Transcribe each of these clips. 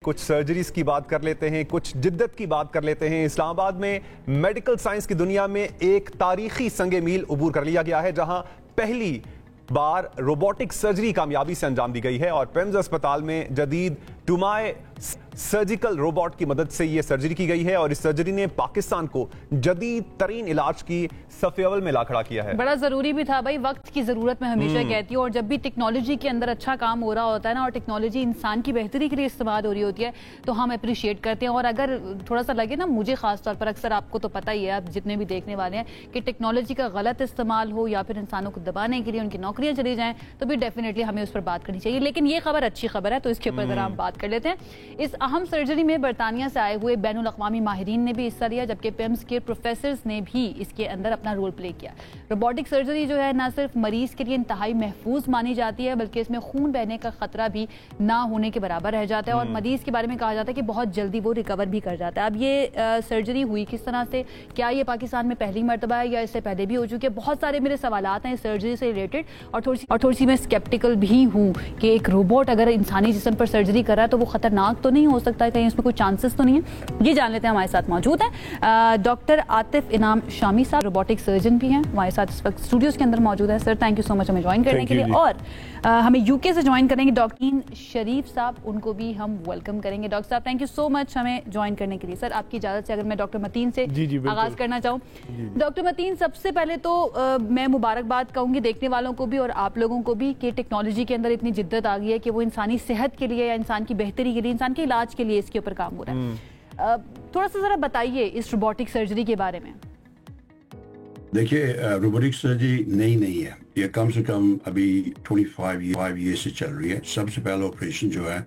کچھ سرجریز کی بات کر لیتے ہیں، کچھ جدت کی بات کر لیتے ہیں۔ اسلام آباد میں میڈیکل سائنس کی دنیا میں ایک تاریخی سنگ میل عبور کر لیا گیا ہے، جہاں پہلی بار روبوٹک سرجری کامیابی سے انجام دی گئی ہے اور پیمز اسپتال میں جدید ٹومائے سرجیکل روبوٹ کی مدد سے یہ سرجری کی گئی ہے اور اس سرجری نے پاکستان کو جدید ترین علاج کی صف اول میں لا کھڑا کیا ہے۔ بڑا ضروری بھی تھا بھائی، وقت کی ضرورت میں ہمیشہ کہتی ہوں، اور جب بھی ٹیکنالوجی کے اندر اچھا کام ہو رہا ہوتا ہے نا، اور ٹیکنالوجی انسان کی بہتری کے لیے استعمال ہو رہی ہوتی ہے تو ہم اپریشیٹ کرتے ہیں۔ اور اگر تھوڑا سا لگے نا، مجھے خاص طور پر اکثر آپ کو تو پتہ ہی ہے، آپ جتنے بھی دیکھنے والے ہیں، کہ ٹیکنالوجی کا غلط استعمال ہو یا پھر انسانوں کو دبانے کے لیے ان کی نوکریاں چلی جائیں، تو بھی ڈیفینیٹلی ہمیں اس پر بات کرنی چاہیے۔ لیکن یہ خبر اچھی خبر ہے، تو اس کے اوپر ذرا ہم بات کر لیتے ہیں۔ اس اہم سرجری میں برطانیہ سے آئے ہوئے بین الاقوامی ماہرین نے بھی حصہ لیا، جبکہ پیمز کے پروفیسرز نے بھی اس کے اندر اپنا رول پلے کیا۔ روبوٹک سرجری جو ہے نہ صرف مریض کے لیے انتہائی محفوظ مانی جاتی ہے، بلکہ اس میں خون بہنے کا خطرہ بھی نہ ہونے کے برابر رہ جاتا ہے، اور مریض کے بارے میں کہا جاتا ہے کہ بہت جلدی وہ ریکور بھی کر جاتا ہے۔ اب یہ سرجری ہوئی کس طرح سے، کیا یہ پاکستان میں پہلی مرتبہ ہے یا اس سے پہلے بھی ہو چکی ہے؟ بہت سارے میرے سوالات ہیں اس سرجری سے ریلیٹڈ، اور تھوڑی سی میں اسکیپٹیکل بھی ہوں کہ ایک روبوٹ اگر انسانی جسم پر سرجری کر رہا ہے تو وہ خطرناک تو نہیں ہو سکتا ہے، کہیں اس میں کوئی چانسز تو نہیں ہے؟ یہ جان لیتے ہیں۔ ہمارے ساتھ موجود ہیں ڈاکٹر عاطف انعام شامی صاحب، روبوٹک سرجن بھی ہیں، ہمارے ساتھ اس وقت اسٹوڈیوز کے اندر موجود ہے۔ سر تھینک یو سو مچ ہمیں جوائن کرنے کے لیے، اور ہمیں یو کے سے جوائن کریں گے ڈاکٹر شریف صاحب، ان کو بھی ہم ویلکم کریں گے۔ ڈاکٹر صاحب تھینک یو سو مچ ہمیں جوائن کرنے کے لیے۔ سر آپ کی اجازت سے اگر میں ڈاکٹر متین سے آغاز کرنا چاہوں۔ ڈاکٹر متین، سب سے پہلے تو میں مبارکباد کہوں گی دیکھنے والوں کو بھی اور آپ لوگوں کو بھی کہ ٹیکنالوجی کے اندر اتنی جدت آ گئی ہے کہ وہ انسانی صحت کے لیے یا انسان کی بہتری کے لیے، انسان کے علاج کے لیے اس کے اوپر کام ہو رہا ہے۔ تھوڑا سا ذرا بتائیے اس روبوٹک سرجری کے بارے میں۔ دیکھیے، روبوٹک سرجری نہیں ہے، یہ کم سے کم ابھی 25 ایئر سے چل رہی ہے۔ سب سے پہلا آپریشن جو ہے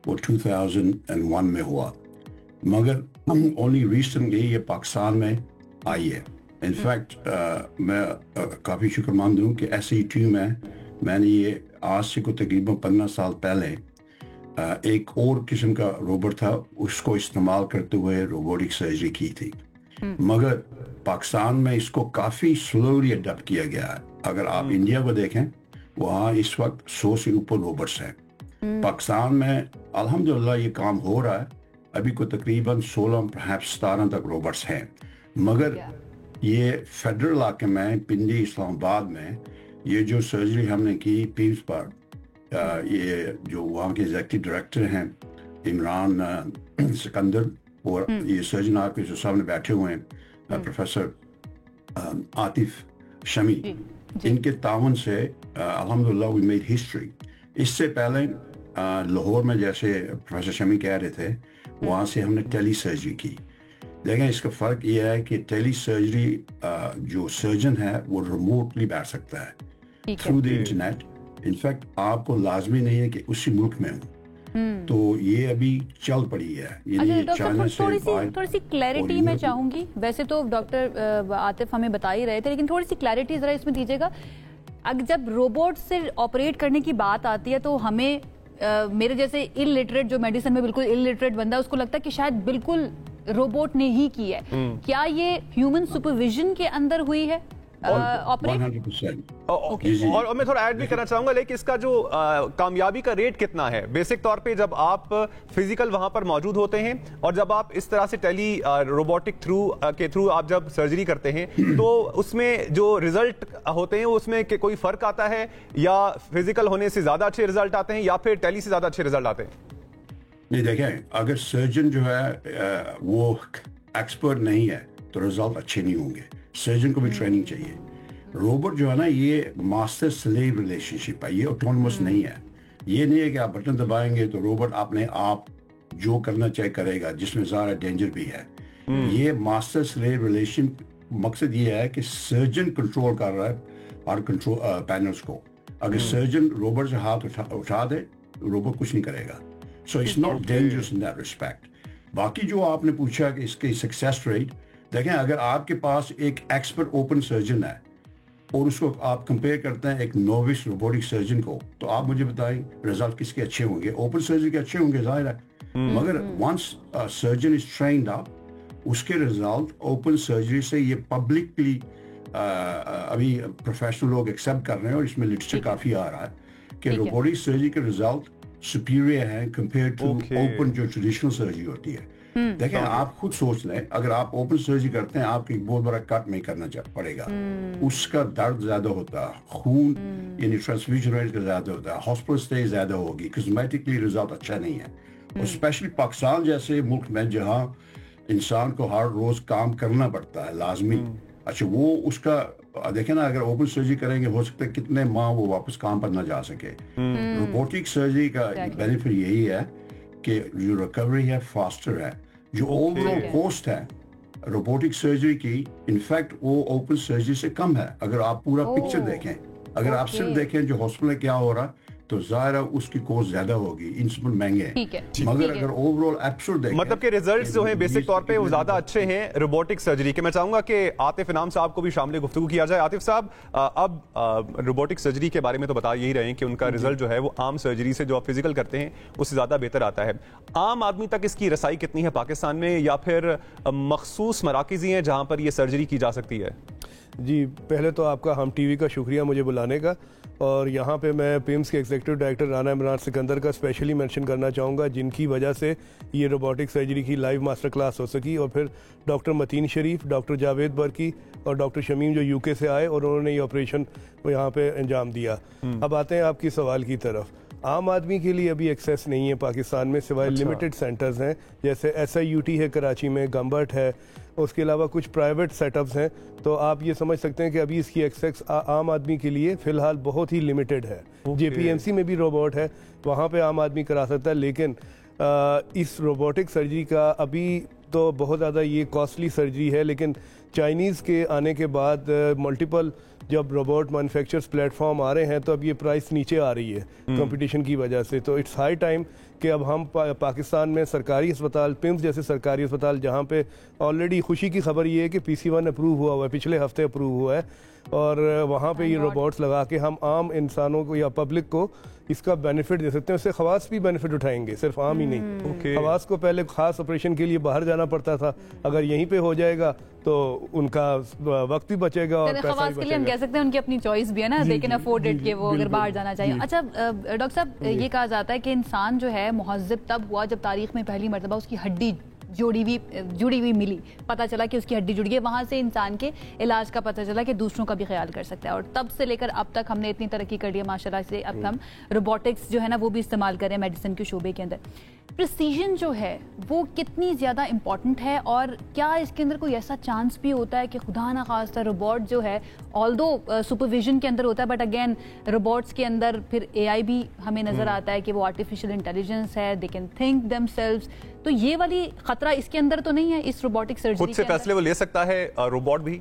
وہ 2001 میں ہوا، مگر اونلی ریسنٹلی یہ پاکستان میں آئی ہے۔ انفیکٹ میں کافی شکر مند ہوں کہ SE2 میں نے یہ آج سے کو تقریباً 15 سال پہلے ایک اور قسم کا روبوٹ تھا، اس کو استعمال کرتے ہوئے روبوٹک سرجری کی تھی، مگر پاکستان میں اس کو کافی سلولی اڈاپٹ کیا گیا ہے۔ اگر آپ انڈیا کو دیکھیں، وہاں اس وقت 100 سے اوپر روبوٹس ہیں۔ پاکستان میں الحمدللہ یہ کام ہو رہا ہے، ابھی کو تقریباً 17 تک روبوٹس ہیں، مگر یہ فیڈرل علاقے میں پنڈی اسلام آباد میں یہ جو سرجری ہم نے کی پیمز پر، یہ جو وہاں کے ایگزیکٹو ڈائریکٹر ہیں عمران سکندر، اور یہ سرجن آپ کے جو سامنے بیٹھے ہوئے ہیں پروفیسر عاطف شامی، ان کے تعاون سے الحمدللہ وی میڈ ہسٹری۔ اس سے پہلے لاہور میں جیسے پروفیسر شامی کہہ رہے تھے، وہاں سے ہم نے ٹیلی سرجری کی۔ دیکھیں اس کا فرق یہ ہے کہ ٹیلی سرجری جو سرجن ہے وہ ریموٹلی بیٹھ سکتا ہے تھرو دی انٹرنیٹ۔ انفیکٹ آپ کو لازمی نہیں ہے کہ اسی ملک میں ہوں، تو یہ ابھی چل پڑی ہے۔ تھوڑی سی کلیئرٹی میں چاہوں گی، ویسے تو ڈاکٹر عاطف ہمیں بتا ہی رہے تھے، لیکن تھوڑی سی کلیئرٹی ذرا اس میں دیجیے گا۔ جب روبوٹ سے آپریٹ کرنے کی بات آتی ہے تو ہمیں میرے جیسے الٹریٹ، جو میڈیسن میں بالکل الٹریٹ بندہ ہے، اس کو لگتا ہے کہ شاید بالکل روبوٹ نے ہی کی ہے۔ کیا یہ ہیومن سپرویژن کے اندر ہوئی ہے؟ 100%۔ اور میں تھوڑا ایڈ بھی کرنا چاہوں گا، لیکن اس کا جو کامیابی کا ریٹ کتنا ہے؟ بیسک طور پہ جب آپ فزیکل وہاں پر موجود ہوتے ہیں اور جب آپ اس طرح سے ٹیلی روبوٹک کے تھرو آپ جب سرجری کرتے ہیں، تو اس میں جو ریزلٹ ہوتے ہیں اس میں کوئی فرق آتا ہے، یا فزیکل ہونے سے زیادہ اچھے ریزلٹ آتے ہیں، یا پھر ٹیلی سے زیادہ اچھے ریزلٹ آتے ہیں؟ نہیں، دیکھیں اگر سرجن جو ہے وہ ایکسپرٹ نہیں ہے تو رزلٹ اچھے نہیں ہوں گے۔ سرجن کو بھی ٹریننگ چاہیے۔ روبوٹ جو ہے نا، یہ ماسٹر سلیو ریلیشن شپ ہے، یہ آٹونومس نہیں ہے۔ یہ نہیں ہے کہ آپ بٹن دبائیں گے تو روبوٹ اپنے آپ جو کرنا چاہے کرے گا، جس میں زیادہ ڈینجر بھی ہے۔ یہ ماسٹر سلیو ریلیشن مقصد یہ ہے کہ سرجن کنٹرول کر رہا ہے اور کنٹرول پینلز کو۔ اگر سرجن روبوٹ سے ہاتھ اٹھا دے، روبوٹ کچھ نہیں کرے گا۔ So it's not dangerous in that respect. باقی جو آپ نے پوچھا کہ اس کی سکسیس ریٹ، دیکھیں اگر آپ کے پاس ایک ایکسپرٹ اوپن سرجن ہے اور اس کو آپ کمپیئر کرتے ہیں ایک نووس روبوٹک سرجن کو، تو آپ مجھے بتائیں رزلٹ کس کے اچھے ہوں گے؟ اوپن سرجن کے اچھے ہوں گے، ظاہر ہے، مگر ونس سرجن از ٹرینڈ اپ، اس کے رزلٹ اوپن سرجری سے یہ پبلکلی ابھی پروفیشنل لوگ ایکسیپٹ کر رہے ہیں، اور اس میں لٹریچر کافی آ رہا ہے کہ روبوٹک سرجری کے رزلٹ superior ہیں compared to open جو traditional surgery ہوتی ہے. دیکھیں آپ خود سوچ لیں, اگر آپ اوپن سرجری کرتے ہیں آپ کو ایک بہت بڑا کٹ نہیں کرنا پڑے گا, اس کا درد زیادہ ہوتا ہے, خون یعنی ٹرانسفیوژن ریٹ کا زیادہ ہوتا ہے, ہاسپٹل اسٹے زیادہ ہوگی, کاسمیٹکلی رزلٹ اچھا نہیں ہے. اور اسپیشلی پاکستان جیسے ملک میں جہاں انسان کو ہر روز کام کرنا پڑتا ہے لازمی, اچھا وہ اس کا دیکھیں نا, اگر اوپن سرجری کریں گے ہو سکتا ہے کتنے ماہ وہ واپس کام پر نہ جا سکے. روبوٹک سرجری کا بینیفٹ یہی ہے کہ جو ریکوری ہے فاسٹر ہے. جو اوور آل کوسٹ ہے روبوٹک سرجری کی انفیکٹ وہ اوپن سرجری سے کم ہے. اگر آپ پورا پکچر دیکھیں, اگر آپ صرف دیکھیں جو ہاسپٹل میں کیا ہو رہا تو ظاہر ہے اس کی کوسٹ زیادہ ہوگی, انسٹرومنٹ مہنگے ہیں, مگر اگر اوور آل ایبسولوٹ دیکھیں مطلب کہ ریزلٹس جو ہیں بیسک طور پہ وہ زیادہ اچھے ہیں روبوٹک سرجری کے. میں چاہوں گا کہ عاطف انعام صاحب کو بھی شامل گفتگو کیا جائے. عاطف صاحب, اب روبوٹک سرجری کے بارے میں تو بتا یہی رہے ہیں کہ ان کا ریزلٹ جو ہے وہ عام سرجری سے جو آپ فزیکل کرتے ہیں اس سے زیادہ بہتر آتا ہے. عام آدمی تک اس کی رسائی کتنی ہے پاکستان میں, یا پھر مخصوص مراکز ہی ہیں جہاں پر یہ سرجری کی جا سکتی ہے؟ جی پہلے تو آپ کا ہم ٹی وی کا شکریہ مجھے بلانے کا, اور یہاں پہ میں پیمز کے ایگزیکٹو ڈائریکٹر رانا عمران سکندر کا اسپیشلی مینشن کرنا چاہوں گا, جن کی وجہ سے یہ روبوٹک سرجری کی لائیو ماسٹر کلاس ہو سکی, اور پھر ڈاکٹر متین شریف, ڈاکٹر جاوید برکی اور ڈاکٹر شمیم جو یو کے سے آئے اور انہوں نے یہ آپریشن یہاں پہ انجام دیا. اب آتے ہیں آپ کی سوال کی طرف. عام آدمی کے لیے ابھی ایکسیس نہیں ہے پاکستان میں, سوائے لمیٹڈ سینٹرز ہیں جیسے SIUT ہے کراچی میں, گمبٹ ہے, اس کے علاوہ کچھ پرائیویٹ سیٹ اپس ہیں. تو آپ یہ سمجھ سکتے ہیں کہ ابھی اس کی ایکسیس عام آدمی کے لیے فی الحال بہت ہی لمیٹڈ ہے. JPMC میں بھی روبوٹ ہے, وہاں پہ عام آدمی کرا سکتا ہے, لیکن اس روبوٹک سرجری کا ابھی تو بہت زیادہ یہ کاسٹلی سرجری ہے, لیکن چائنیز کے آنے کے بعد ملٹیپل جب روبوٹ مینوفیکچرز پلیٹ فارم آ رہے ہیں تو اب یہ پرائس نیچے آ رہی ہے کمپٹیشن کی وجہ سے. تو اٹس ہائی ٹائم کہ اب ہم پاکستان میں سرکاری اسپتال, پمز جیسے سرکاری اسپتال جہاں پہ آلریڈی خوشی کی خبر یہ ہے کہ PC1 اپروو ہوا ہے, پچھلے ہفتے اپروو ہوا ہے, اور وہاں پہ یہ روبوٹس لگا کے ہم عام انسانوں کو یا پبلک کو اس کا بینیفٹ دے سکتے ہیں. اس سے خواص بھی بینیفٹ اٹھائیں گے, صرف عام ہی نہیں. خواص کو پہلے خاص آپریشن کے لیے باہر جانا پڑتا تھا, اگر یہیں پہ ہو جائے گا تو ان کا وقت بھی بچے گا اور پیسہ بھی خواص کے لیے ہم کہہ سکتے ہیں ان کی اپنی چوائس بھی ہے نا, دے کین افورڈ اٹ کہ وہ اگر باہر جانا چاہیے. اچھا ڈاکٹر صاحب, یہ کہا جاتا ہے کہ انسان جو ہے مہذب تب ہوا جب تاریخ میں پہلی مرتبہ اس کی ہڈی جڑی ہوئی ملی, پتہ چلا کہ اس کی ہڈی جڑی ہے, وہاں سے انسان کے علاج کا پتہ چلا کہ دوسروں کا بھی خیال کر سکتا ہے. اور تب سے لے کر اب تک ہم نے اتنی ترقی کر لی ہے ماشاء اللہ سے, اب ہم روبوٹکس جو ہے نا وہ بھی استعمال کر رہے ہیں میڈیسن کے شعبے کے اندر. پریسیژن جو ہے وہ کتنی زیادہ امپورٹنٹ ہے, اور کیا اس کے اندر کوئی ایسا چانس بھی ہوتا ہے کہ خدا نہ خواستہ روبوٹ جو ہے آلدو سپرویژن کے اندر ہوتا ہے, بٹ اگین روبوٹس کے اندر پھر AI بھی ہمیں نظر آتا ہے کہ وہ آرٹیفیشیل انٹیلیجنس ہے, they can think them selves. تو یہ والی خطرہ اس کے اندر تو نہیں ہے اس روبوٹک سرجری خود سے فیصلے وہ لے سکتا ہے روبوٹ بھی؟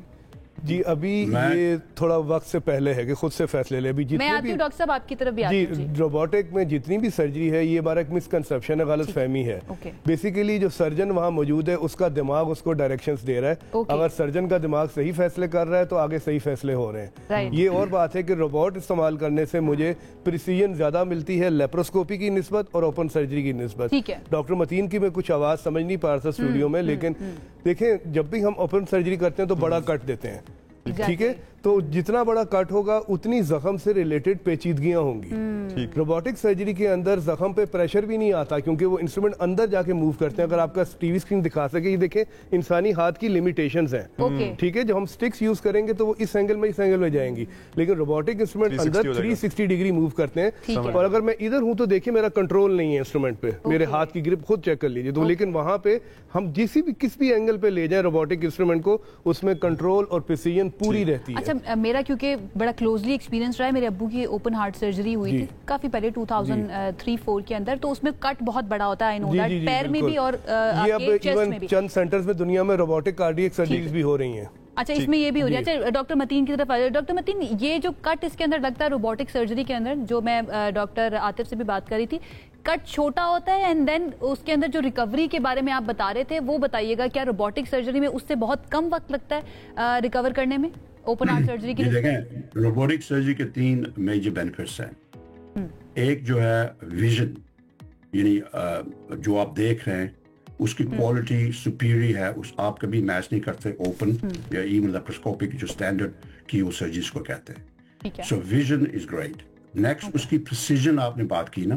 جی ابھی یہ تھوڑا وقت سے پہلے ہے کہ خود سے فیصلے لے. میں آتی ہوں ڈاکٹر صاحب آپ کی طرف بھی آتی ہوں. جی روبوٹک میں جتنی بھی سرجری ہے یہ ہمارا ایک مسکنسپشن ہے, غلط فہمی ہے. بیسیکلی جو سرجن وہاں موجود ہے اس کا دماغ اس کو ڈائریکشنز دے رہا ہے, اگر سرجن کا دماغ صحیح فیصلے کر رہا ہے تو آگے صحیح فیصلے ہو رہے ہیں. یہ اور بات ہے کہ روبوٹ استعمال کرنے سے مجھے پریسیژن زیادہ ملتی ہے لیپروسکوپی کی نسبت اور اوپن سرجری کی نسبت. ڈاکٹر متین کی میں کچھ آواز سمجھ نہیں پا رہا تھا اسٹوڈیو میں, لیکن دیکھیں جب بھی ہم اوپن سرجری کرتے ہیں تو بڑا کٹ دیتے ہیں, ٹھیک ہے, تو جتنا بڑا کٹ ہوگا اتنی زخم سے ریلیٹڈ پیچیدگیاں ہوں گی. روبوٹک سرجری کے اندر زخم پہ پریشر بھی نہیں آتا کیونکہ وہ انسٹرومنٹ اندر جا کے موو کرتے ہیں. اگر آپ کا ٹی وی اسکرین دکھا سکے, یہ دیکھیں انسانی ہاتھ کی لمیٹیشنز ہیں, ٹھیک ہے, جب ہم سٹکس یوز کریں گے تو وہ اس اینگل میں جائیں گی, لیکن روبوٹک انسٹرومنٹ اندر 360 ڈگری موو کرتے ہیں. اور اگر میں ادھر ہوں تو دیکھیں میرا کنٹرول نہیں ہے انسٹرومنٹ پہ, میرے ہاتھ کی گرپ خود چیک کر لیجیے. تو لیکن وہاں پہ ہم کس بھی اینگل پہ لے جائیں روبوٹک انسٹرومنٹ کو, اس میں کنٹرول اور پریسیژن پوری رہتی ہے. اچھا میرا کیونکہ بڑا کلوزلی ایکسپیرینس رہا ہے, میرے ابو کی اوپن ہارٹ سرجری ہوئی تھی کافی پہلے 2003-4 کے اندر, تو اس میں کٹ بہت بڑا ہوتا ہے, آئی نو دیٹ, پیر میں بھی اور چیسٹ میں بھی. چند سینٹرز میں دنیا میں روبوٹک کارڈیک سرجریز بھی ہو رہی ہیں. اچھا اس میں یہ بھی ہو رہی ہے. اچھا ڈاکٹر متین کی طرف آ جائے. ڈاکٹر متین, یہ جو کٹ اس کے اندر لگتا ہے روبوٹک سرجری کے اندر, جو میں ڈاکٹر عاطف سے بھی بات کر رہی تھی, کٹ چھوٹا ہوتا ہے اینڈ دین اس کے اندر جو ریکوری کے بارے میں آپ بتا رہے تھے وہ بتائیے گا, کیا روبوٹک سرجری میں اس سے بہت کم وقت لگتا ہے ریکور کرنے میں اوپن ہارٹ سرجری کی؟ دیکھیں روبوٹک سرجری کے 3 میجر بینیفٹس ہیں. ایک جو ہے ویژن, یعنی جو آپ دیکھ رہے ہیں اس کی کوالٹی سپیریئر ہے, اس آپ کبھی میچ نہیں کرتے اوپن یا ایون لیپروسکوپک جو اسٹینڈرڈ کی وہ سرجریز کو کہتے ہیں. سو ویژن از گریٹ. نیکسٹ اس کی پریسیژن, آپ نے بات کی نا,